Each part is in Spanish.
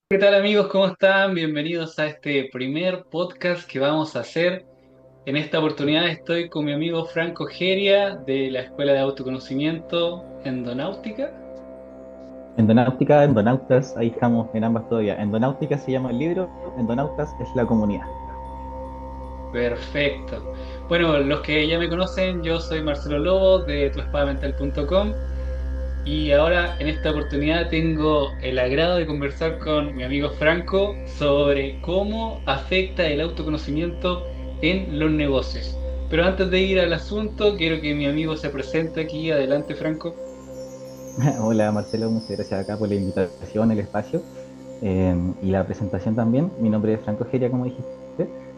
¿Qué tal amigos? ¿Cómo están? Bienvenidos a este primer podcast que vamos a hacer. En esta oportunidad estoy con mi amigo Franco Geria de la Escuela de Autoconocimiento Endonáutica. Endonáutica, Endonautas, ahí estamos en ambas todavía. Endonáutica se llama el libro, Endonautas es la comunidad. Perfecto. Bueno, los que ya me conocen, yo soy Marcelo Lobo de tuespadamental.com y ahora en esta oportunidad tengo el agrado de conversar con mi amigo Franco sobre cómo afecta el autoconocimiento en los negocios. Pero antes de ir al asunto, quiero que mi amigo se presente aquí. Adelante, Franco. Hola Marcelo, muchas gracias acá por la invitación, el espacio y la presentación también. Mi nombre es Franco Geria, como dijiste.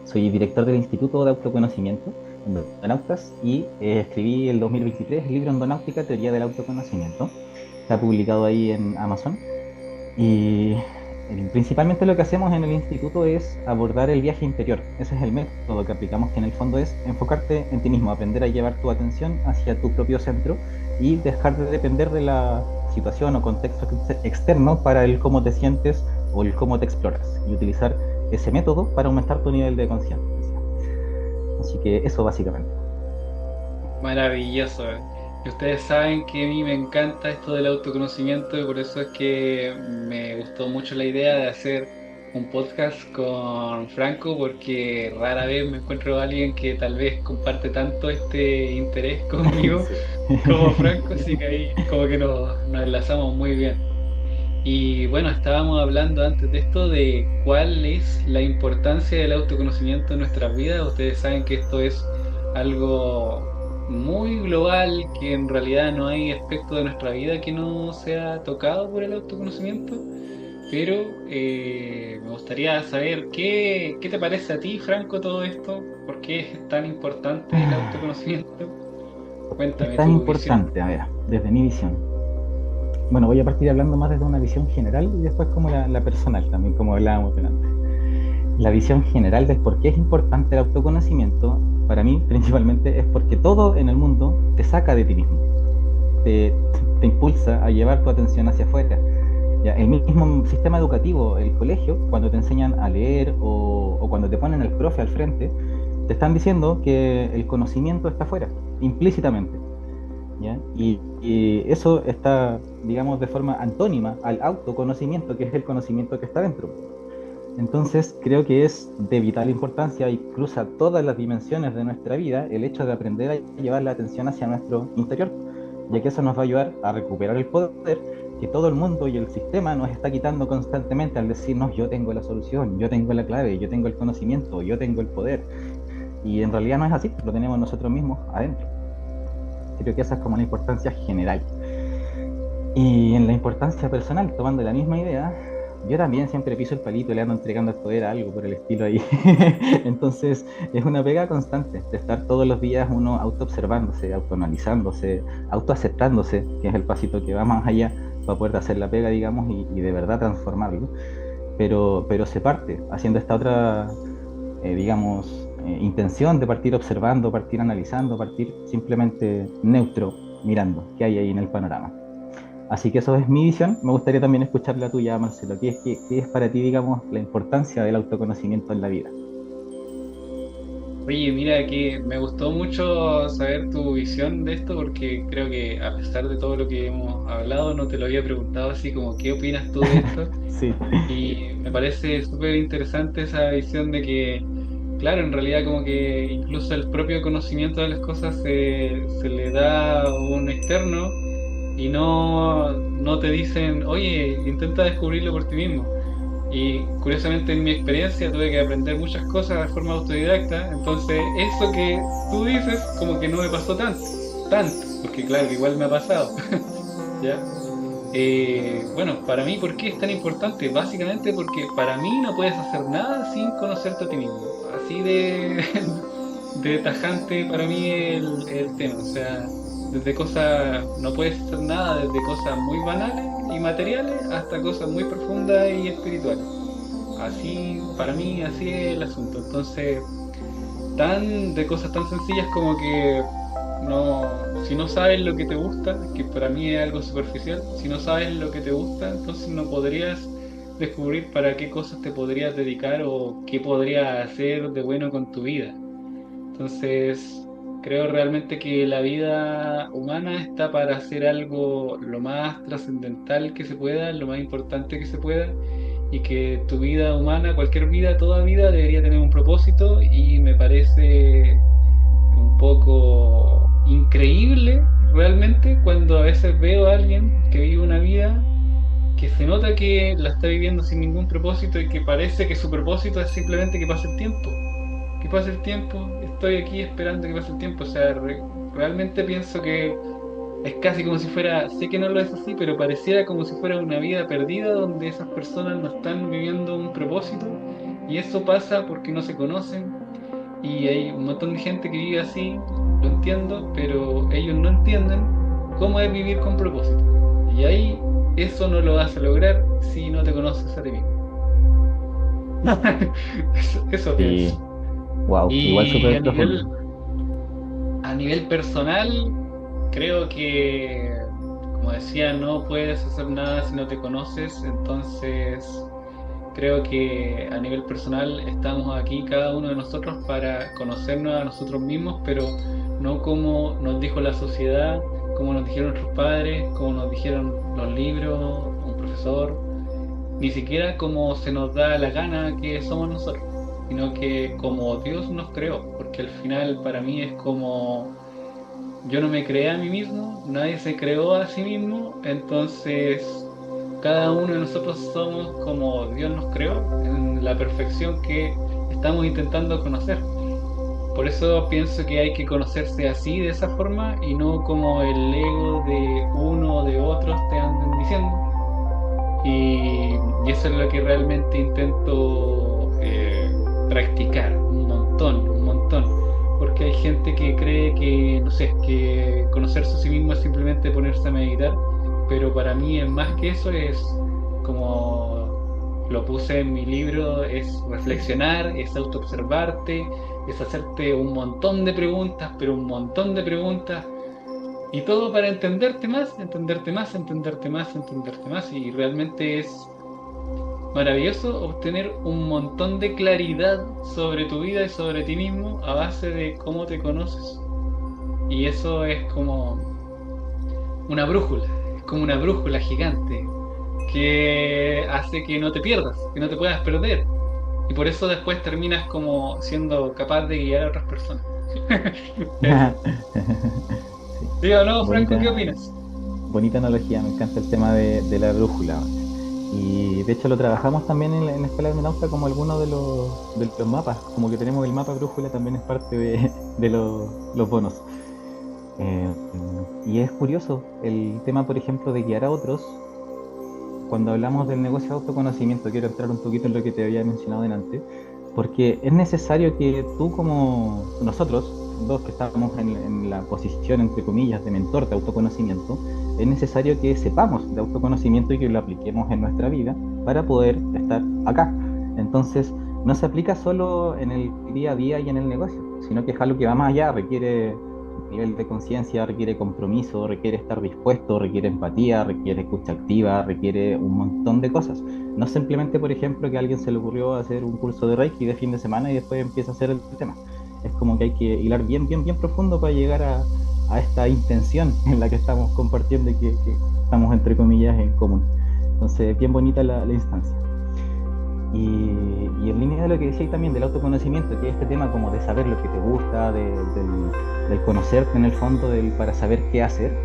Soy director del Instituto de Autoconocimiento, Endonautas, y escribí el 2023 el libro Endonáutica, Teoría del Autoconocimiento. Está publicado ahí en Amazon. Y principalmente lo que hacemos en el instituto es abordar el viaje interior. Ese es el método que aplicamos, que en el fondo es enfocarte en ti mismo, aprender a llevar tu atención hacia tu propio centro y dejar de depender de la situación o contexto externo para el cómo te sientes o el cómo te exploras y utilizar ese método para aumentar tu nivel de conciencia. Así que eso básicamente. Maravilloso. Y ustedes saben que a mí me encanta esto del autoconocimiento y por eso es que me gustó mucho la idea de hacer un podcast con Franco porque rara vez me encuentro a alguien que tal vez comparte tanto este interés conmigo Sí. como Franco, así que ahí como que nos enlazamos muy bien. Y bueno, estábamos hablando antes de esto de cuál es la importancia del autoconocimiento en nuestras vidas. Ustedes saben que esto es algo muy global, que en realidad no hay aspecto de nuestra vida que no sea tocado por el autoconocimiento. Pero me gustaría saber qué te parece a ti, Franco, todo esto. ¿Por qué es tan importante el autoconocimiento? Es Cuéntame tan tu visión. importante, a ver, desde mi visión. Bueno, voy a partir hablando más desde una visión general y después como la personal, también como hablábamos delante. La visión general de por qué es importante el autoconocimiento, para mí principalmente es porque todo en el mundo te saca de ti mismo, te, te impulsa a llevar tu atención hacia afuera. Ya, el mismo sistema educativo, el colegio, cuando te enseñan a leer o cuando te ponen el profe al frente, te están diciendo que el conocimiento está afuera, implícitamente. ¿Ya? Y eso está, digamos, de forma antónima al autoconocimiento, que es el conocimiento que está dentro. Entonces, creo que es de vital importancia y cruza todas las dimensiones de nuestra vida el hecho de aprender a llevar la atención hacia nuestro interior, ya que eso nos va a ayudar a recuperar el poder que todo el mundo y el sistema nos está quitando constantemente al decirnos yo tengo la solución, yo tengo la clave, yo tengo el conocimiento, yo tengo el poder. Y en realidad no es así, lo tenemos nosotros mismos adentro. Creo que esa es como la importancia general. Y en la importancia personal, tomando la misma idea, yo también siempre piso el palito y le ando entregando el poder a algo por el estilo ahí. Entonces, es una pega constante de estar todos los días uno autoobservándose, autoanalizándose, autoaceptándose, que es el pasito que va más allá para poder hacer la pega, digamos, y de verdad transformarlo. Pero se parte haciendo esta otra, digamos, intención de partir observando, partir analizando, partir simplemente neutro, mirando qué hay ahí en el panorama. Así que eso es mi visión. Me gustaría también escuchar la tuya, Marcelo. ¿Qué es para ti, digamos, la importancia del autoconocimiento en la vida? Oye, mira que me gustó mucho saber tu visión de esto porque creo que a pesar de todo lo que hemos hablado, no te lo había preguntado así como qué opinas tú de esto. Sí, Y me parece súper interesante esa visión de que, claro, en realidad como que incluso el propio conocimiento de las cosas se le da a un externo y no te dicen, oye, intenta descubrirlo por ti mismo. Y curiosamente en mi experiencia tuve que aprender muchas cosas de forma autodidacta, entonces eso que tú dices como que no me pasó tanto, porque claro, igual me ha pasado, ¿ya? Bueno, para mí, ¿por qué es tan importante? Básicamente porque para mí no puedes hacer nada sin conocerte a ti mismo. Así de, de tajante para mí el tema. O sea, desde cosas, no puedes hacer nada desde cosas muy banales y materiales hasta cosas muy profundas y espirituales. Así, para mí, así es el asunto. Entonces, de cosas tan sencillas como que no, si no sabes lo que te gusta, que para mí es algo superficial, si no sabes lo que te gusta, entonces no podrías descubrir para qué cosas te podrías dedicar o qué podrías hacer de bueno con tu vida. Entonces, creo realmente que la vida humana está para hacer algo lo más trascendental que se pueda, lo más importante que se pueda, y que tu vida humana, cualquier vida, toda vida, debería tener un propósito, y me parece un poco increíble realmente cuando a veces veo a alguien que vive una vida que se nota que la está viviendo sin ningún propósito y que parece que su propósito es simplemente que pase el tiempo. Que pase el tiempo, estoy aquí esperando que pase el tiempo. O sea, realmente pienso que es casi como si fuera, sé que no lo es así, pero pareciera como si fuera una vida perdida donde esas personas no están viviendo un propósito, y eso pasa porque no se conocen, y hay un montón de gente que vive así, lo entiendo, pero ellos no entienden cómo es vivir con propósito. Y ahí eso no lo vas a lograr si no te conoces a ti mismo. Eso pienso. Sí, wow, igual Y súper profundo. a nivel personal, creo que, como decía, no puedes hacer nada si no te conoces. Entonces creo que a nivel personal estamos aquí cada uno de nosotros para conocernos a nosotros mismos, pero no como nos dijo la sociedad, como nos dijeron nuestros padres, como nos dijeron los libros, un profesor, ni siquiera como se nos da la gana que somos nosotros, sino que como Dios nos creó, porque al final para mí es como yo no me creé a mí mismo, nadie se creó a sí mismo, entonces cada uno de nosotros somos como Dios nos creó, en la perfección que estamos intentando conocer. Por eso pienso que hay que conocerse así, de esa forma, y no como el ego de uno o de otros te anden diciendo. Y eso es lo que realmente intento practicar un montón, un montón. Porque hay gente que cree que, no sé, que conocerse a sí mismo es simplemente ponerse a meditar, pero para mí es más que eso, es como lo puse en mi libro, es reflexionar, es autoobservarte, es hacerte un montón de preguntas, pero un montón de preguntas, y todo para entenderte más, entenderte más, entenderte más, entenderte más. Y realmente es maravilloso obtener un montón de claridad sobre tu vida y sobre ti mismo a base de cómo te conoces. Y eso es como una brújula, es como una brújula gigante que hace que no te pierdas, que no te puedas perder. Y por eso después terminas como siendo capaz de guiar a otras personas. Eso. Sí, ¿Sí o no, Franco? ¿Qué bonita, opinas? bonita analogía, me encanta el tema de la brújula. Y de hecho lo trabajamos también en la Escuela de Armenauta como alguno de los mapas, como que tenemos el mapa brújula también es parte de los bonos. Eh, y es curioso el tema, por ejemplo, de guiar a otros. Cuando hablamos del negocio de autoconocimiento, quiero entrar un poquito en lo que te había mencionado delante, porque es necesario que tú como nosotros, dos que estamos en la posición, entre comillas, de mentor de autoconocimiento, es necesario que sepamos de autoconocimiento y que lo apliquemos en nuestra vida para poder estar acá. Entonces, no se aplica solo en el día a día y en el negocio, sino que es algo que va más allá, requiere nivel de conciencia, requiere compromiso, requiere estar dispuesto, requiere empatía, requiere escucha activa, requiere un montón de cosas. No simplemente, por ejemplo, que a alguien se le ocurrió hacer un curso de Reiki de fin de semana y después empieza a hacer el tema. Es como que hay que hilar bien, bien, bien profundo para llegar a esta intención en la que estamos compartiendo y que estamos, entre comillas, en común. Entonces, bien bonita la instancia. Y en línea de lo que decía también del autoconocimiento, que es este tema como de saber lo que te gusta, del conocerte en el fondo, para saber qué hacer,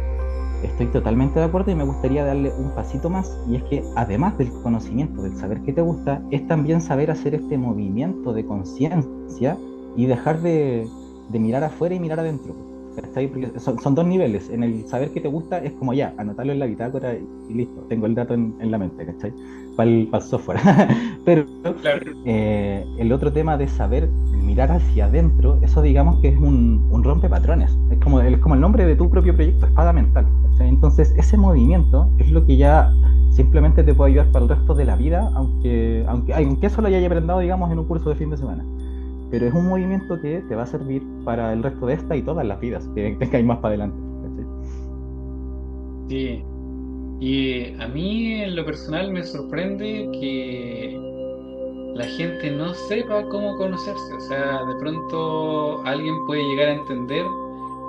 estoy totalmente de acuerdo y me gustaría darle un pasito más, y es que además del conocimiento, del saber qué te gusta, es también saber hacer este movimiento de conciencia y dejar de mirar afuera y mirar adentro. ¿Cachai? Porque son dos niveles. En el saber qué te gusta es como ya, anotarlo en la bitácora y listo, tengo el dato en la mente, ¿cachai? Para el software. Pero Claro. el otro tema de saber mirar hacia adentro, eso digamos que es un rompepatrones. Es como el nombre de tu propio proyecto, espada mental, ¿cachai? Entonces, ese movimiento es lo que ya simplemente te puede ayudar para el resto de la vida, aunque eso lo haya aprendido, digamos, en un curso de fin de semana. Pero es un movimiento que te va a servir para el resto de esta y todas las vidas que tengáis más para adelante, ¿cachai? Sí. Y a mí en lo personal me sorprende que la gente no sepa cómo conocerse. O sea, de pronto alguien puede llegar a entender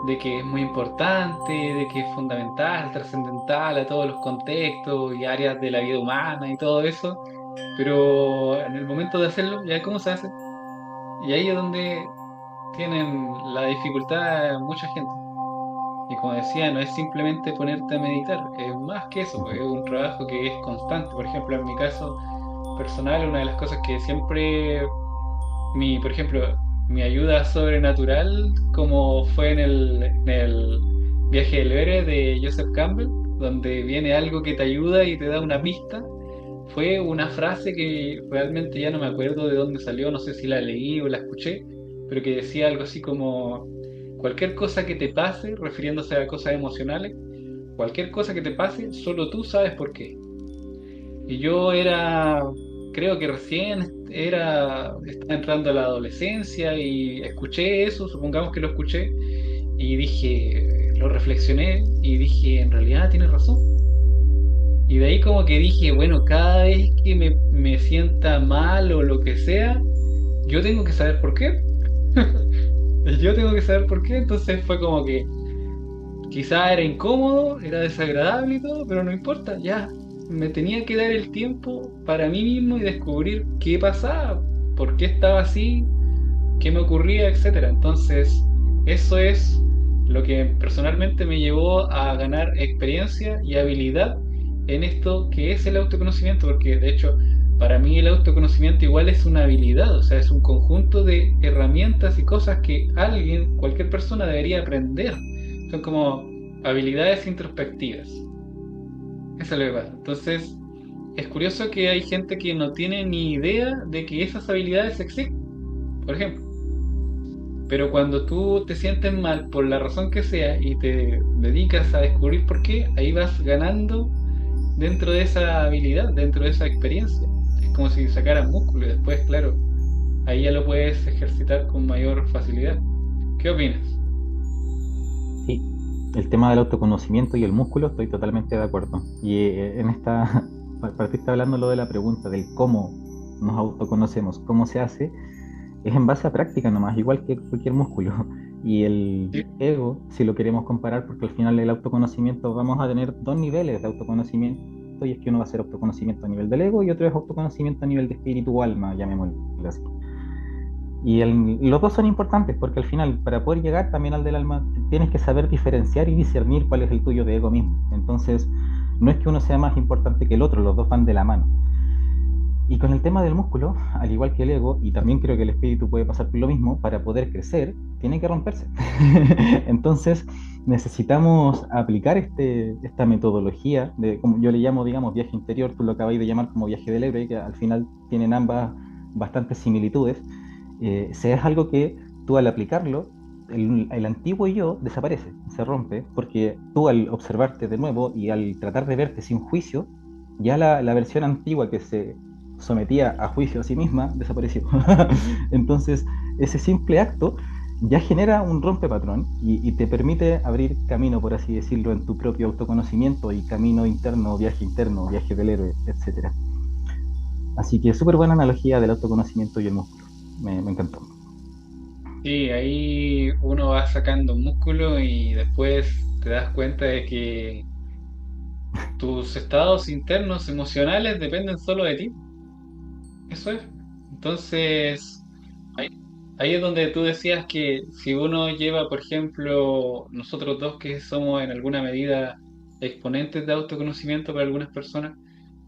de que es muy importante, de que es fundamental, trascendental a todos los contextos y áreas de la vida humana y todo eso, pero en el momento de hacerlo, ¿ya cómo se hace? Y ahí es donde tienen la dificultad mucha gente. Y como decía, no es simplemente ponerte a meditar, es más que eso, pues, es un trabajo que es constante. Por ejemplo, en mi caso personal, una de las cosas que siempre por ejemplo, mi ayuda sobrenatural, como fue en el viaje del héroe de Joseph Campbell, donde viene algo que te ayuda y te da una pista, fue una frase que realmente ya no me acuerdo de dónde salió, no sé si la leí o la escuché, pero que decía algo así como, cualquier cosa que te pase, refiriéndose a cosas emocionales, cualquier cosa que te pase, solo tú sabes por qué. Y yo creo que estaba entrando a la adolescencia y escuché eso, supongamos que lo escuché, y dije, lo reflexioné y dije, en realidad tienes razón. Y de ahí como que dije, bueno, cada vez que me sienta mal o lo que sea, yo tengo que saber por qué. Yo tengo que saber por qué. Entonces fue como que quizá era incómodo, era desagradable y todo, pero no importa, ya. Me tenía que dar el tiempo para mí mismo y descubrir qué pasaba, por qué estaba así, qué me ocurría, etcétera. Entonces, eso es lo que personalmente me llevó a ganar experiencia y habilidad en esto que es el autoconocimiento, porque de hecho, para mí el autoconocimiento igual es una habilidad, o sea, es un conjunto de herramientas y cosas que alguien, cualquier persona debería aprender. Son como habilidades introspectivas. Eso es lo que pasa. Entonces, es curioso que hay gente que no tiene ni idea de que esas habilidades existen, por ejemplo. Pero cuando tú te sientes mal por la razón que sea y te dedicas a descubrir por qué, ahí vas ganando dentro de esa habilidad, dentro de esa experiencia. Es como si sacaras músculo y después, claro, ahí ya lo puedes ejercitar con mayor facilidad. ¿Qué opinas? Sí, el tema del autoconocimiento y el músculo estoy totalmente de acuerdo. Y en esta, partiste hablando lo de la pregunta del cómo nos autoconocemos, cómo se hace, es en base a práctica nomás, igual que cualquier músculo. Y el Sí, ego, si lo queremos comparar, porque al final el autoconocimiento vamos a tener dos niveles de autoconocimiento, y es que uno va a ser autoconocimiento a nivel del ego y otro es autoconocimiento a nivel de espíritu o alma, llamémoslo así. Y los dos son importantes porque al final, para poder llegar también al del alma, tienes que saber diferenciar y discernir cuál es el tuyo de ego mismo. Entonces, no es que uno sea más importante que el otro, los dos van de la mano. Y con el tema del músculo, al igual que el ego, y también creo que el espíritu puede pasar por lo mismo, para poder crecer, tiene que romperse. Entonces, necesitamos aplicar esta metodología de, como yo le llamo, digamos, viaje interior, tú lo acabáis de llamar como viaje del héroe, que al final tienen ambas bastantes similitudes. Si es algo que tú al aplicarlo, el antiguo yo desaparece, se rompe, porque tú al observarte de nuevo y al tratar de verte sin juicio, ya la versión antigua que se sometía a juicio a sí misma desapareció. Entonces, ese simple acto ya genera un rompepatrón y te permite abrir camino, por así decirlo, en tu propio autoconocimiento y camino interno, viaje del héroe, etcétera. Así que súper buena analogía del autoconocimiento y el músculo. Me encantó. sí, ahí uno va sacando músculo y después te das cuenta de que tus estados internos emocionales dependen solo de ti. Eso es. Entonces, ahí, ahí es donde tú decías que si uno lleva, por ejemplo, nosotros dos que somos en alguna medida exponentes de autoconocimiento para algunas personas,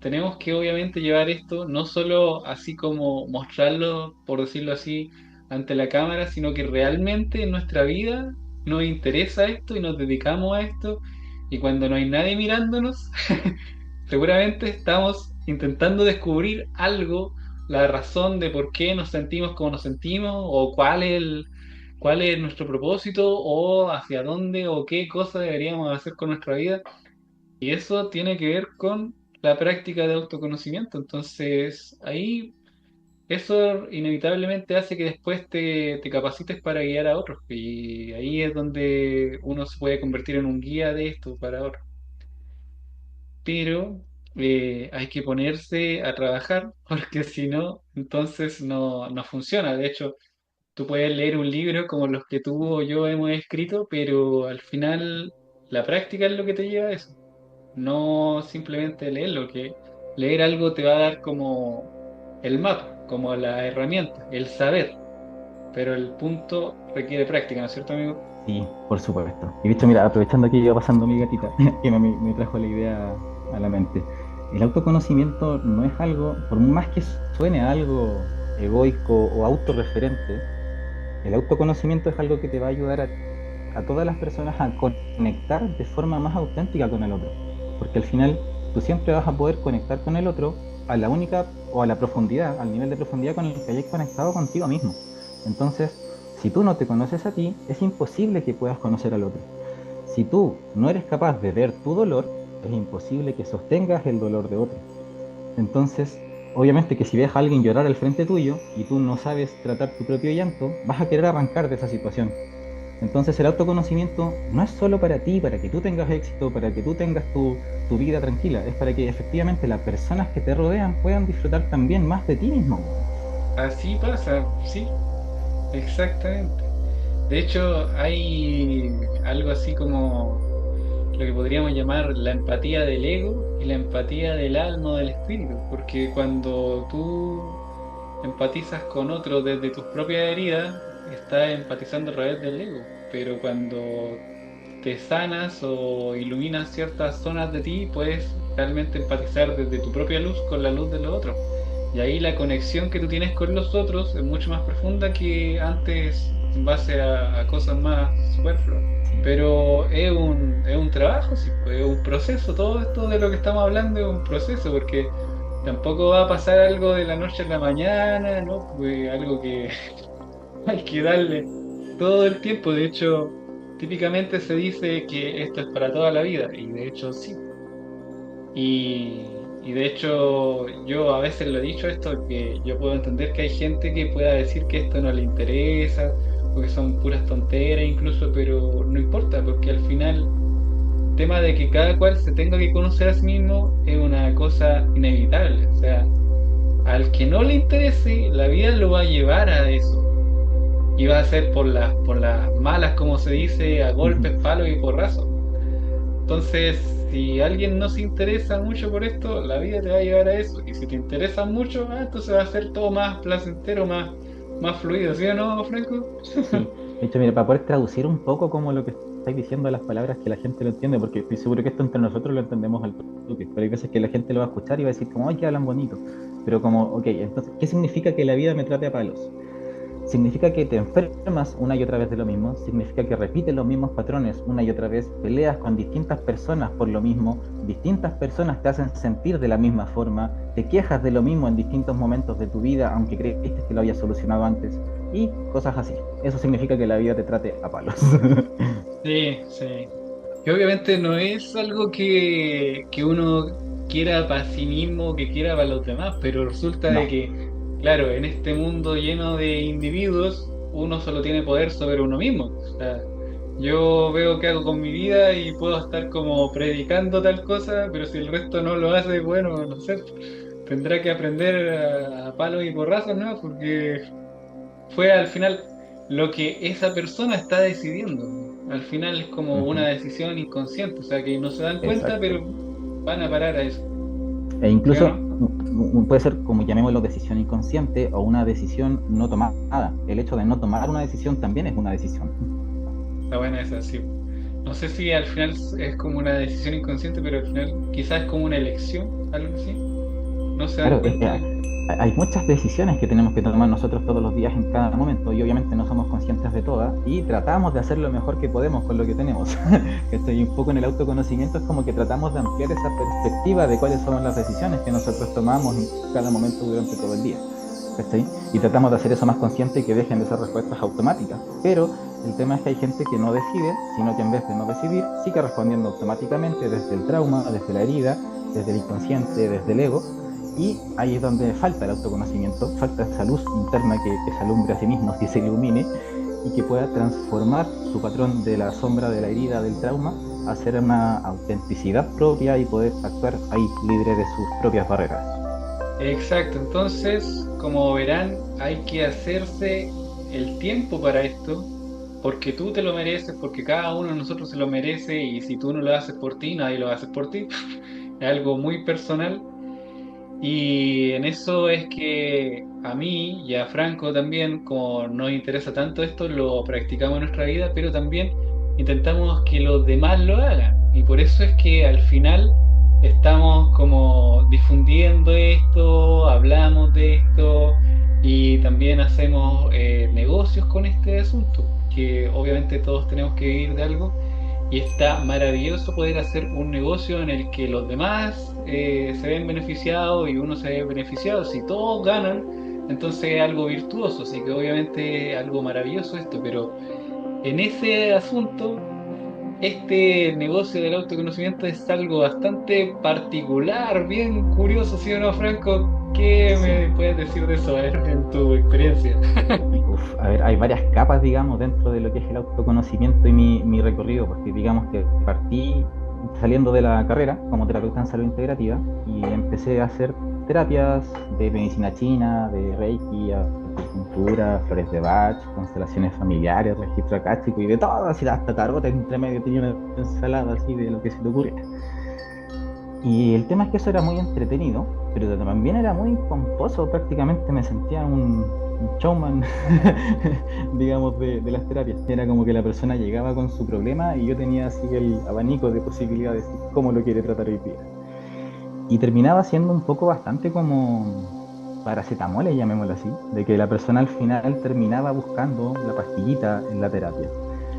tenemos que obviamente llevar esto no solo así como mostrarlo, por decirlo así, ante la cámara, sino que realmente en nuestra vida nos interesa esto y nos dedicamos a esto. Y cuando no hay nadie mirándonos, seguramente estamos intentando descubrir algo, la razón de por qué nos sentimos como nos sentimos, o cuál es nuestro propósito, o hacia dónde, o qué cosa deberíamos hacer con nuestra vida. Y eso tiene que ver con la práctica de autoconocimiento. Entonces, ahí eso inevitablemente hace que después te capacites para guiar a otros. Y ahí es donde uno se puede convertir en un guía de esto para otros. pero hay que ponerse a trabajar porque si no, entonces no funciona. De hecho, tú puedes leer un libro como los que tú o yo hemos escrito, pero al final la práctica es lo que te lleva a eso. No simplemente leerlo, que leer algo te va a dar como el mapa, como la herramienta, el saber, pero el punto requiere práctica, ¿no es cierto, amigo? Sí, por supuesto. Y visto, mira, aprovechando que iba pasando mi gatita, que me trajo la idea a la mente. El autoconocimiento no es algo, por más que suene a algo egoico o autorreferente, el autoconocimiento es algo que te va a ayudar a todas las personas a conectar de forma más auténtica con el otro. Porque al final tú siempre vas a poder conectar con el otro a la única o a la profundidad, al nivel de profundidad con el que hayas conectado contigo mismo. Entonces, si tú no te conoces a ti, es imposible que puedas conocer al otro. Si tú no eres capaz de ver tu dolor, es imposible que sostengas el dolor de otro. Entonces, obviamente que si ves a alguien llorar al frente tuyo y tú no sabes tratar tu propio llanto, vas a querer arrancar de esa situación. Entonces el autoconocimiento no es solo para ti, para que tú tengas éxito, para que tú tengas tu vida tranquila, es para que efectivamente las personas que te rodean puedan disfrutar también más de ti mismo. Así pasa, sí, exactamente. De hecho, hay algo así como lo que podríamos llamar la empatía del ego y la empatía del alma o del espíritu, porque cuando tú empatizas con otro desde tus propias heridas, estás empatizando a través del ego, pero cuando te sanas o iluminas ciertas zonas de ti, puedes realmente empatizar desde tu propia luz con la luz de los otros. Y ahí la conexión que tú tienes con los otros es mucho más profunda que antes en base a cosas más superfluas. Sí. Pero es un trabajo, sí, pues, es un proceso. Todo esto de lo que estamos hablando es un proceso, porque tampoco va a pasar algo de la noche a la mañana, ¿no? Pues algo que hay que darle todo el tiempo. De hecho, típicamente se dice que esto es para toda la vida, y de hecho sí. Y de hecho, yo a veces lo he dicho esto, que yo puedo entender que hay gente que pueda decir que esto no le interesa, o que son puras tonteras incluso, pero no importa, porque al final, el tema de que cada cual se tenga que conocer a sí mismo es una cosa inevitable. O sea, al que no le interese, la vida lo va a llevar a eso. Y va a ser por las malas, como se dice, a golpes, palos y porrazos. Entonces, si alguien no se interesa mucho por esto, la vida te va a llevar a eso. Y si te interesa mucho, entonces va a ser todo más placentero, más fluido, ¿sí o no, Franco? Sí, de hecho, mira, para poder traducir un poco como lo que estáis diciendo a las palabras que la gente lo entiende, porque estoy seguro que esto entre nosotros lo entendemos al toque, pero hay veces que la gente lo va a escuchar y va a decir como, ay, que hablan bonito, pero como, ok, entonces, ¿qué significa que la vida me trate a palos? Significa que te enfermas una y otra vez de lo mismo, significa que repites los mismos patrones una y otra vez, peleas con distintas personas por lo mismo, distintas personas te hacen sentir de la misma forma, te quejas de lo mismo en distintos momentos de tu vida, aunque creíste que lo habías solucionado antes, y cosas así. Eso significa que la vida te trate a palos. Sí, sí. Y obviamente no es algo que uno quiera para sí mismo, que quiera para los demás, pero resulta de No. que, claro, en este mundo lleno de individuos, uno solo tiene poder sobre uno mismo. O sea, yo veo qué hago con mi vida y puedo estar como predicando tal cosa, pero si el resto no lo hace, bueno, no sé, tendrá que aprender a palos y porrazos, ¿no? Porque fue al final lo que esa persona está decidiendo. Al final es como una Ujú. decisión inconsciente, o sea que no se dan cuenta, Exacto. pero van a parar a eso. E ¿Sí o incluso no? puede ser, como llamémoslo, decisión inconsciente o una decisión no tomada. El hecho de no tomar una decisión también es una decisión. Está buena esa, sí. No sé si al final es como una decisión inconsciente, pero al final quizás es como una elección, algo así. No se dan Claro, cuenta. hay muchas decisiones que tenemos que tomar nosotros todos los días en cada momento y obviamente no somos conscientes de todas y tratamos de hacer lo mejor que podemos con lo que tenemos. Estoy un poco en el autoconocimiento, es como que tratamos de ampliar esa perspectiva de cuáles son las decisiones que nosotros tomamos en cada momento durante todo el día. ¿Cachai? Y tratamos de hacer eso más consciente y que dejen de ser respuestas automáticas. Pero el tema es que hay gente que no decide, sino que en vez de no decidir, sigue respondiendo automáticamente desde el trauma, desde la herida, desde el inconsciente, desde el ego. Y ahí es donde falta el autoconocimiento, falta esa luz interna que se alumbre a sí mismo, que se ilumine y que pueda transformar su patrón de la sombra, de la herida, del trauma hacer una autenticidad propia y poder actuar ahí libre de sus propias barreras. Exacto, entonces, como verán, hay que hacerse el tiempo para esto, porque tú te lo mereces, porque cada uno de nosotros se lo merece, y si tú no lo haces por ti, nadie lo hace por ti. Es algo muy personal, y en eso es que a mí y a Franco también, como nos interesa tanto esto, lo practicamos en nuestra vida, pero también intentamos que los demás lo hagan. Y por eso es que al final estamos como difundiendo esto, hablamos de esto y también hacemos negocios con este asunto, que obviamente todos tenemos que vivir de algo. Y está maravilloso poder hacer un negocio en el que los demás se ven beneficiados y uno se ve beneficiado. Si todos ganan, entonces es algo virtuoso, así que obviamente es algo maravilloso esto, pero en ese asunto, este negocio del autoconocimiento es algo bastante particular, bien curioso, ¿sí o no, Franco? ¿Qué Sí. me puedes decir de eso, a ver, en tu experiencia? Uf, a ver, hay varias capas, digamos, dentro de lo que es el autoconocimiento y mi recorrido, porque digamos que partí saliendo de la carrera como terapeuta en salud integrativa y empecé a hacer terapias de medicina china, de Reiki, acupuntura, flores de Bach, constelaciones familiares, registro acástico y de todo, así hasta tarot entre medio tenía una ensalada así de lo que se te ocurre. Y el tema es que eso era muy entretenido, pero también era muy pomposo, prácticamente me sentía un showman, digamos, de las terapias. Era como que la persona llegaba con su problema y yo tenía así el abanico de posibilidades, cómo lo quiere tratar hoy día. Y terminaba siendo un poco bastante como paracetamol, llamémoslo así, de que la persona al final terminaba buscando la pastillita en la terapia.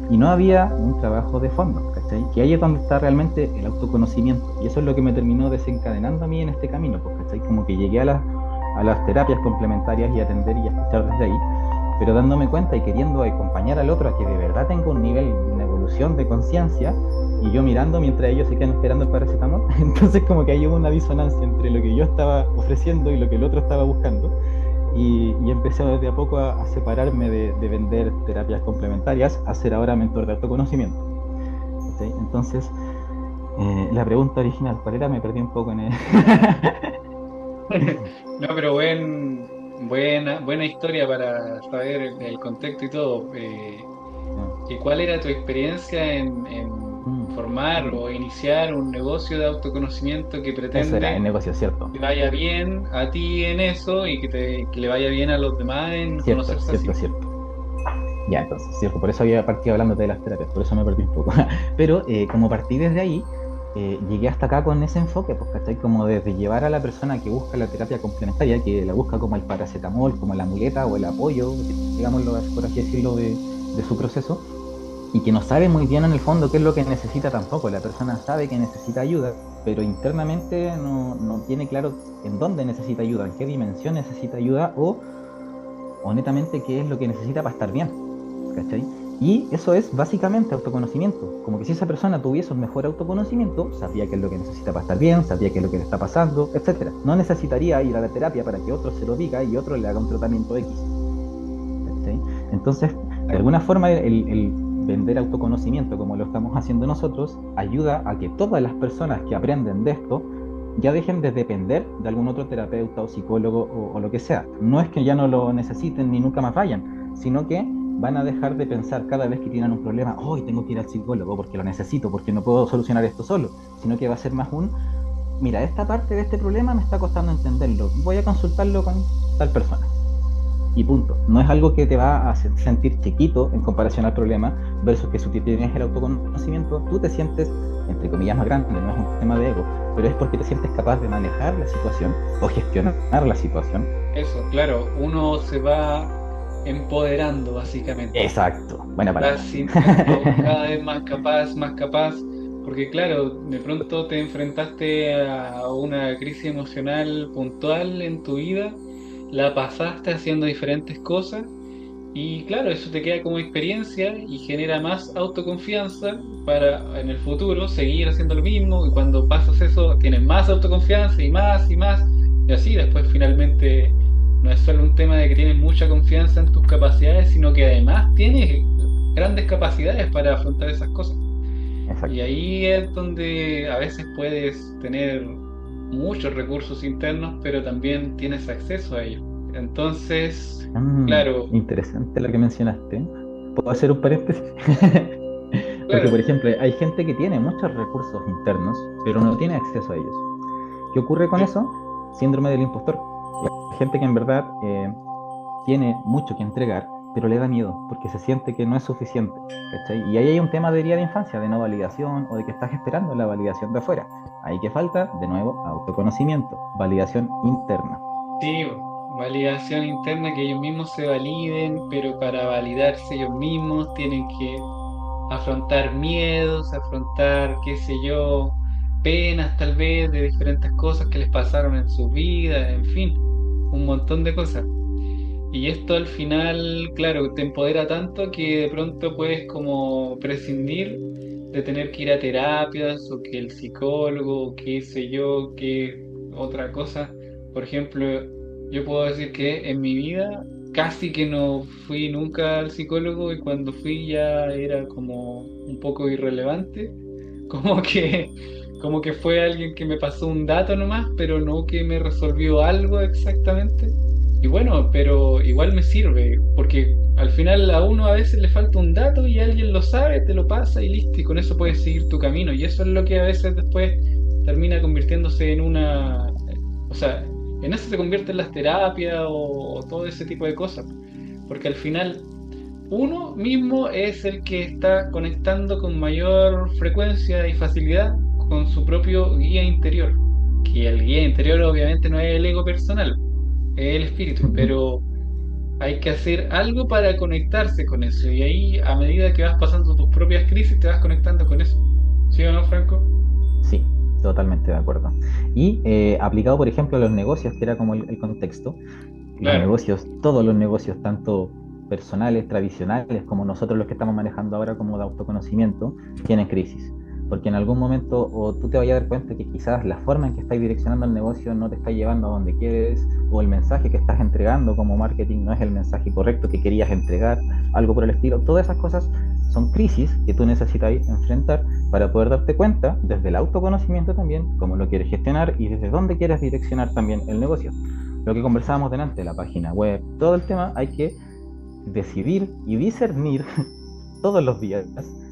Y no había un trabajo de fondo, ¿cachai? Que ahí es donde está realmente el autoconocimiento. Y eso es lo que me terminó desencadenando a mí en este camino, pues, ¿cachai? Como que llegué a las terapias complementarias y atender y escuchar desde ahí, pero dándome cuenta y queriendo acompañar al otro a que de verdad tenga un nivel, una evolución de conciencia, y yo mirando mientras ellos se quedan esperando el paracetamol. Entonces como que hay una disonancia entre lo que yo estaba ofreciendo y lo que el otro estaba buscando. Y empecé de a poco a separarme de vender terapias complementarias, a ser ahora mentor de autoconocimiento. ¿Sí? Entonces, la pregunta original, ¿cuál era? Me perdí un poco en el... No, pero buena historia para saber el contexto y todo. ¿Y cuál era tu experiencia en formar o iniciar un negocio de autoconocimiento que Eso era el pretende negocio, ¿cierto? que vaya bien a ti en eso y que le vaya bien a los demás en Cierto, conocerse a sí cierto, mismo? cierto. Ya, entonces, cierto, por eso había partido hablando de las terapias, por eso me perdí un poco. Pero como partí desde ahí, llegué hasta acá con ese enfoque, pues, ¿cachai? Como desde llevar a la persona que busca la terapia complementaria, que la busca como el paracetamol, como la muleta o el apoyo, digámoslo por así decirlo, de su proceso, y que no sabe muy bien en el fondo qué es lo que necesita tampoco. La persona sabe que necesita ayuda, pero internamente no tiene claro en dónde necesita ayuda, en qué dimensión necesita ayuda o netamente qué es lo que necesita para estar bien, ¿cachai? Y eso es básicamente autoconocimiento. Como que si esa persona tuviese un mejor autoconocimiento, sabría qué es lo que necesita para estar bien, sabría qué es lo que le está pasando, etcétera. No necesitaría ir a la terapia para que otro se lo diga y otro le haga un tratamiento X. ¿Cachai? Entonces, de alguna forma, el vender autoconocimiento, como lo estamos haciendo nosotros, ayuda a que todas las personas que aprenden de esto ya dejen de depender de algún otro terapeuta o psicólogo o lo que sea. No es que ya no lo necesiten ni nunca más vayan, sino que van a dejar de pensar cada vez que tienen un problema, hoy tengo que ir al psicólogo porque lo necesito, porque no puedo solucionar esto solo, sino que va a ser más mira, esta parte de este problema me está costando entenderlo, voy a consultarlo con tal persona. Y punto. No es algo que te va a hacer sentir chiquito en comparación al problema, versus que si tú tienes el autoconocimiento, tú te sientes, entre comillas, más grande, no es un tema de ego, pero es porque te sientes capaz de manejar la situación o gestionar la situación. Eso, claro, uno se va empoderando básicamente. Exacto, buena Vas palabra. sintiendo cada vez más capaz, porque claro, de pronto te enfrentaste a una crisis emocional puntual en tu vida, la pasaste haciendo diferentes cosas y claro, eso te queda como experiencia y genera más autoconfianza para en el futuro seguir haciendo lo mismo, y cuando pasas eso tienes más autoconfianza y más, y así después finalmente no es solo un tema de que tienes mucha confianza en tus capacidades, sino que además tienes grandes capacidades para afrontar esas cosas. Y exacto. ahí es donde a veces puedes tener muchos recursos internos, pero también tienes acceso a ellos. Entonces, claro, Interesante lo que mencionaste. ¿Puedo hacer un paréntesis? Porque, por claro, ejemplo, hay gente que tiene muchos recursos internos, pero no tiene acceso a ellos. ¿Qué ocurre con sí, eso? Síndrome del impostor. La gente que en verdad tiene mucho que entregar, pero le da miedo porque se siente que no es suficiente. ¿Cachai? Y ahí hay un tema de herida de infancia, de no validación o de que estás esperando la validación de afuera. Ahí que falta, de nuevo, autoconocimiento, validación interna. sí, validación interna, que ellos mismos se validen, pero para validarse ellos mismos tienen que afrontar miedos, afrontar, qué sé yo, penas tal vez de diferentes cosas que les pasaron en su vida, en fin, un montón de cosas. Y esto al final, claro, te empodera tanto que de pronto puedes como prescindir de tener que ir a terapias o que el psicólogo, o qué sé yo, qué otra cosa. Por ejemplo, yo puedo decir que en mi vida casi que no fui nunca al psicólogo y cuando fui ya era como un poco irrelevante, como que, como que fue alguien que me pasó un dato nomás, pero no que me resolvió algo exactamente. Y bueno, pero igual me sirve, porque al final a uno a veces le falta un dato y alguien lo sabe, te lo pasa y listo, y con eso puedes seguir tu camino. Y eso es lo que a veces después termina convirtiéndose en una, o sea, en eso se convierten las terapias o todo ese tipo de cosas. Porque al final uno mismo es el que está conectando con mayor frecuencia y facilidad con su propio guía interior. Que el guía interior obviamente no es el ego personal, es el espíritu, pero hay que hacer algo para conectarse con eso. Y ahí, a medida que vas pasando tus propias crisis, te vas conectando con eso. ¿Sí o no, Franco? Sí, totalmente de acuerdo. Y aplicado, por ejemplo, a los negocios, que era como el contexto, los Claro. negocios, todos los negocios, tanto personales, tradicionales, como nosotros los que estamos manejando ahora como de autoconocimiento, tienen crisis. Porque en algún momento o tú te vayas a dar cuenta que quizás la forma en que estás direccionando el negocio no te está llevando a donde quieres, o el mensaje que estás entregando como marketing no es el mensaje correcto que querías entregar, algo por el estilo. Todas esas cosas son crisis que tú necesitas enfrentar para poder darte cuenta desde el autoconocimiento también cómo lo quieres gestionar y desde dónde quieres direccionar también el negocio. Lo que conversábamos delante, la página web, todo el tema, hay que decidir y discernir todos los días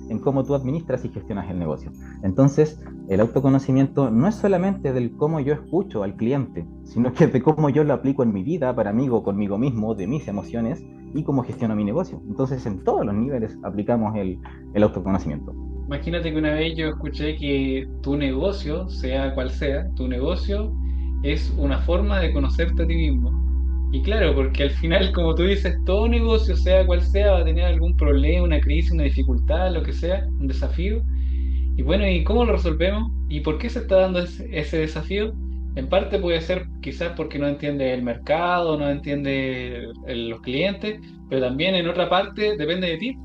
en cómo tú administras y gestionas el negocio. Entonces, el autoconocimiento no es solamente del cómo yo escucho al cliente, sino que de cómo yo lo aplico en mi vida, para mí o conmigo mismo, de mis emociones y cómo gestiono mi negocio. Entonces, en todos los niveles aplicamos el autoconocimiento. Imagínate que una vez yo escuché que tu negocio, sea cual sea, tu negocio es una forma de conocerte a ti mismo. Y claro, porque al final, como tú dices, todo negocio, sea cual sea, va a tener algún problema, una crisis, una dificultad, lo que sea, un desafío. Y bueno, ¿y cómo lo resolvemos? ¿Y por qué se está dando ese desafío? En parte puede ser quizás porque no entiende el mercado, no entiende los clientes, pero también en otra parte depende de ti,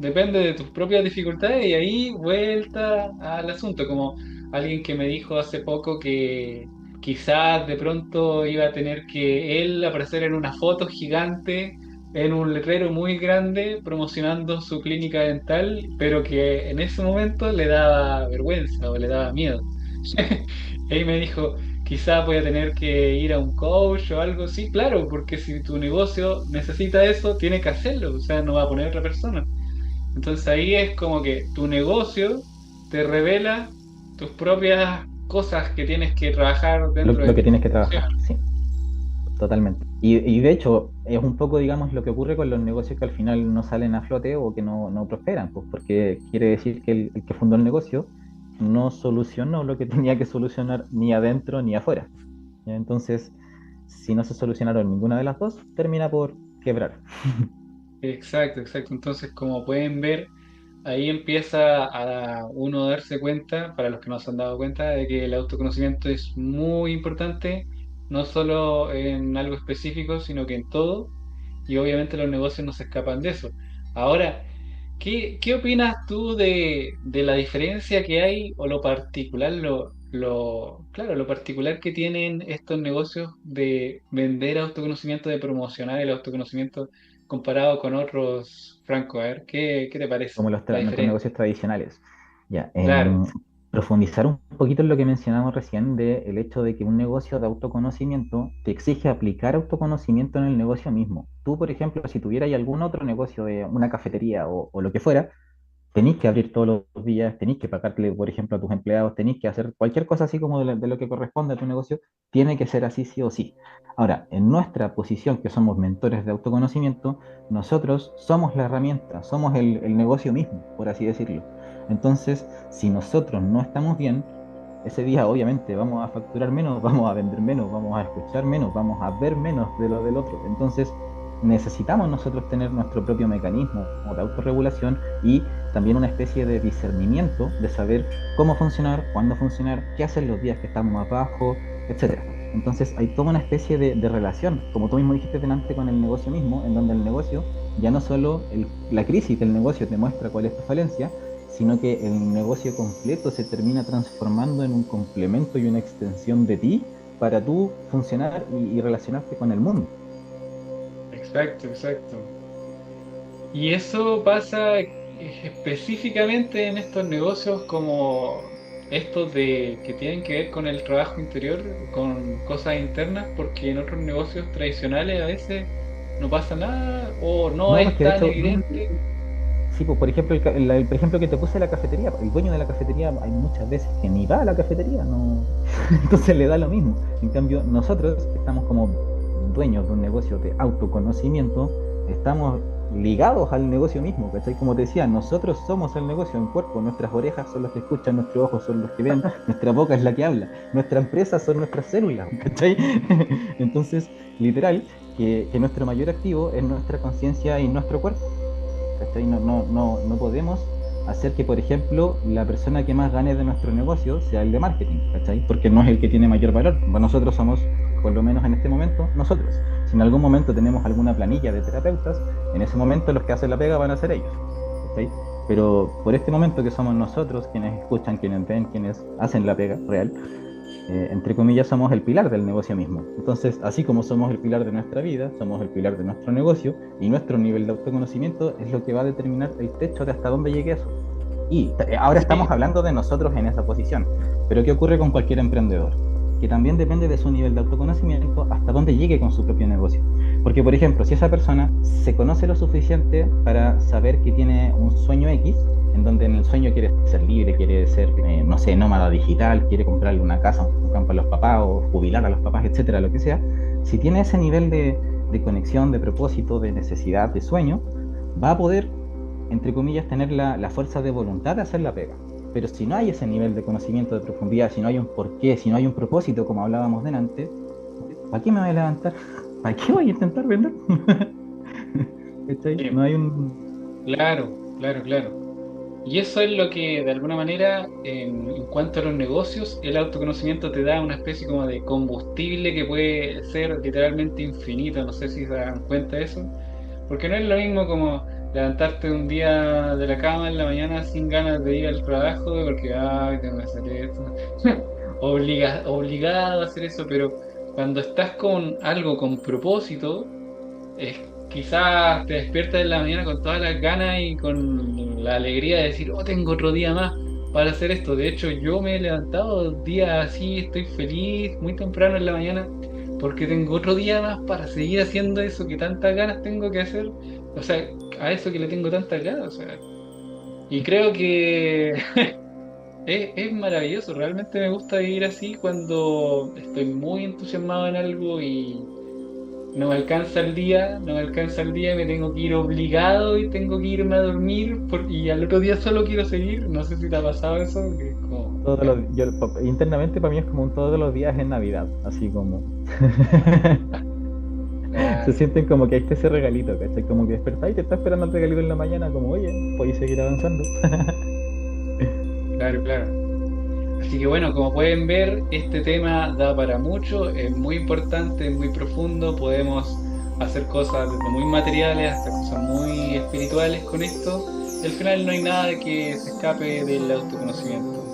depende de tus propias dificultades y ahí vuelta al asunto, como alguien que me dijo hace poco que quizás de pronto iba a tener que él aparecer en una foto gigante, en un letrero muy grande, promocionando su clínica dental, pero que en ese momento le daba vergüenza o le daba miedo. Y ahí me dijo, quizás voy a tener que ir a un coach o algo así, claro, porque si tu negocio necesita eso, tiene que hacerlo, o sea, no va a poner otra persona. Entonces ahí es como que tu negocio te revela tus propias cosas que tienes que trabajar dentro de Lo que ti. tienes que ¿Sí o trabajar, no? sí, totalmente. Y de hecho, es un poco, digamos, lo que ocurre con los negocios que al final no salen a flote o que no prosperan, pues porque quiere decir que el que fundó el negocio no solucionó lo que tenía que solucionar ni adentro ni afuera. ¿Ya? Entonces, si no se solucionaron ninguna de las dos, termina por quebrar. Exacto, exacto. Entonces, como pueden ver, ahí empieza a uno a darse cuenta, para los que no se han dado cuenta, de que el autoconocimiento es muy importante, no solo en algo específico, sino que en todo. Y obviamente los negocios no se escapan de eso. Ahora, ¿qué opinas tú de la diferencia que hay o lo particular, claro, lo particular que tienen estos negocios de vender autoconocimiento, de promocionar el autoconocimiento comparado con otros, Franco? A ver, ¿qué te parece Como la nuestros diferencia? negocios tradicionales. Ya, Claro, profundizar un poquito en lo que mencionamos recién de el hecho de que un negocio de autoconocimiento te exige aplicar autoconocimiento en el negocio mismo. Tú, por ejemplo, si tuvieras algún otro negocio de una cafetería o lo que fuera, tenéis que abrir todos los días, tenéis que pagarle, por ejemplo, a tus empleados, tenéis que hacer cualquier cosa así como de lo que corresponde a tu negocio, tiene que ser así sí o sí. Ahora, en nuestra posición, que somos mentores de autoconocimiento, nosotros somos la herramienta, somos el negocio mismo, por así decirlo. Entonces, si nosotros no estamos bien, ese día obviamente vamos a facturar menos, vamos a vender menos, vamos a escuchar menos, vamos a ver menos de lo del otro. Entonces, necesitamos nosotros tener nuestro propio mecanismo de autorregulación y también una especie de discernimiento de saber cómo funcionar, cuándo funcionar, qué hacer los días que estamos más bajos, etcétera. Entonces hay toda una especie de relación, como tú mismo dijiste delante, con el negocio mismo, en donde el negocio, ya no solo la crisis del negocio te muestra cuál es tu falencia, sino que el negocio completo se termina transformando en un complemento y una extensión de ti para tú funcionar y relacionarte con el mundo. exacto, exacto. Y eso pasa específicamente en estos negocios como estos de que tienen que ver con el trabajo interior, con cosas internas, porque en otros negocios tradicionales a veces no pasa nada o no No, es porque de tan hecho, evidente. sí, pues, por ejemplo, el ejemplo que te puse de la cafetería, el dueño de la cafetería hay muchas veces que ni va a la cafetería, no, entonces le da lo mismo. En cambio, nosotros que estamos como dueños de un negocio de autoconocimiento, estamos ligados al negocio mismo, ¿cachai? Como te decía, nosotros somos el negocio en cuerpo, nuestras orejas son las que escuchan, nuestros ojos son los que ven, nuestra boca es la que habla, nuestra empresa son nuestras células, ¿cachai? Entonces, literal, que nuestro mayor activo es nuestra conciencia y nuestro cuerpo. ¿Cachai? No podemos hacer que, por ejemplo, la persona que más gane de nuestro negocio sea el de marketing, ¿cachai? Porque no es el que tiene mayor valor. Nosotros somos, por lo menos en este momento, nosotros. Si en algún momento tenemos alguna planilla de terapeutas, en ese momento los que hacen la pega van a ser ellos, ¿cachai? Pero por este momento que somos nosotros quienes escuchan, quienes ven, quienes hacen la pega real, entre comillas, somos el pilar del negocio mismo. Entonces, así como somos el pilar de nuestra vida, somos el pilar de nuestro negocio y nuestro nivel de autoconocimiento es lo que va a determinar el techo de hasta dónde llegue eso. Y ahora estamos Sí, hablando de nosotros en esa posición, pero ¿qué ocurre con cualquier emprendedor? Que también depende de su nivel de autoconocimiento hasta dónde llegue con su propio negocio. Porque, por ejemplo, si esa persona se conoce lo suficiente para saber que tiene un sueño X, en donde en el sueño quiere ser libre, quiere ser, no sé, nómada digital, quiere comprarle una casa, un campo a los papás o jubilar a los papás, etcétera, lo que sea, si tiene ese nivel de conexión, de propósito, de necesidad, de sueño, va a poder, entre comillas, tener la fuerza de voluntad de hacer la pega. Pero si no hay ese nivel de conocimiento de profundidad, si no hay un porqué, si no hay un propósito, como hablábamos delante, ¿para qué me voy a levantar? ¿Para qué voy a intentar vender? ¿Cachai? No sí, hay un... claro, claro, claro. Y eso es lo que, de alguna manera, en cuanto a los negocios, el autoconocimiento te da una especie como de combustible que puede ser literalmente infinito. No sé si se dan cuenta de eso. Porque no es lo mismo como levantarte un día de la cama en la mañana sin ganas de ir al trabajo, porque, ay, tengo que hacer esto. Obligado a hacer eso, pero cuando estás con algo con propósito, quizás te despiertas en la mañana con todas las ganas y con la alegría de decir, oh, tengo otro día más para hacer esto. De hecho, yo me he levantado días así, estoy feliz, muy temprano en la mañana, porque tengo otro día más para seguir haciendo eso que tantas ganas tengo que hacer. O sea, a eso que le tengo tantas ganas. O sea, y creo que es maravilloso. Realmente me gusta vivir así cuando estoy muy entusiasmado en algo y no me alcanza el día, no me alcanza el día, me tengo que ir obligado y tengo que irme a dormir y al otro día solo quiero seguir. No sé si te ha pasado eso, que es como, Todos ya. los, internamente para mí es como un todos los días en Navidad, así como se Claro, sienten como que ahí está ese regalito, ¿cachai? Como que despertáis y te está esperando el regalito en la mañana, como, oye, podéis seguir avanzando. claro, claro. Así que bueno, como pueden ver, este tema da para mucho, es muy importante, es muy profundo, podemos hacer cosas desde muy materiales hasta cosas muy espirituales con esto. Y al final no hay nada que se escape del autoconocimiento.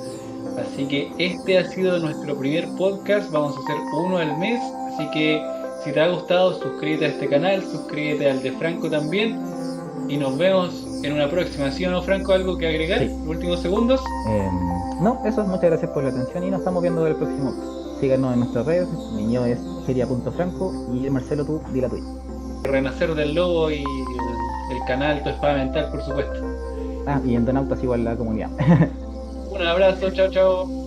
Así que este ha sido nuestro primer podcast, vamos a hacer uno al mes, así que si te ha gustado suscríbete a este canal, suscríbete al de Franco también y nos vemos en una próxima. ¿Sí o no, Franco? ¿Algo que agregar? Sí. Últimos segundos. No, eso es, muchas gracias por la atención y nos estamos viendo el próximo mes. Síganos en nuestras redes, mi mío es geria.franco y Marcelo, tú, di la tuya. Renacer del Lobo y el canal Tu Espada Mental, por supuesto. Ah, y en Donautas igual la comunidad. Un abrazo, chao, chao.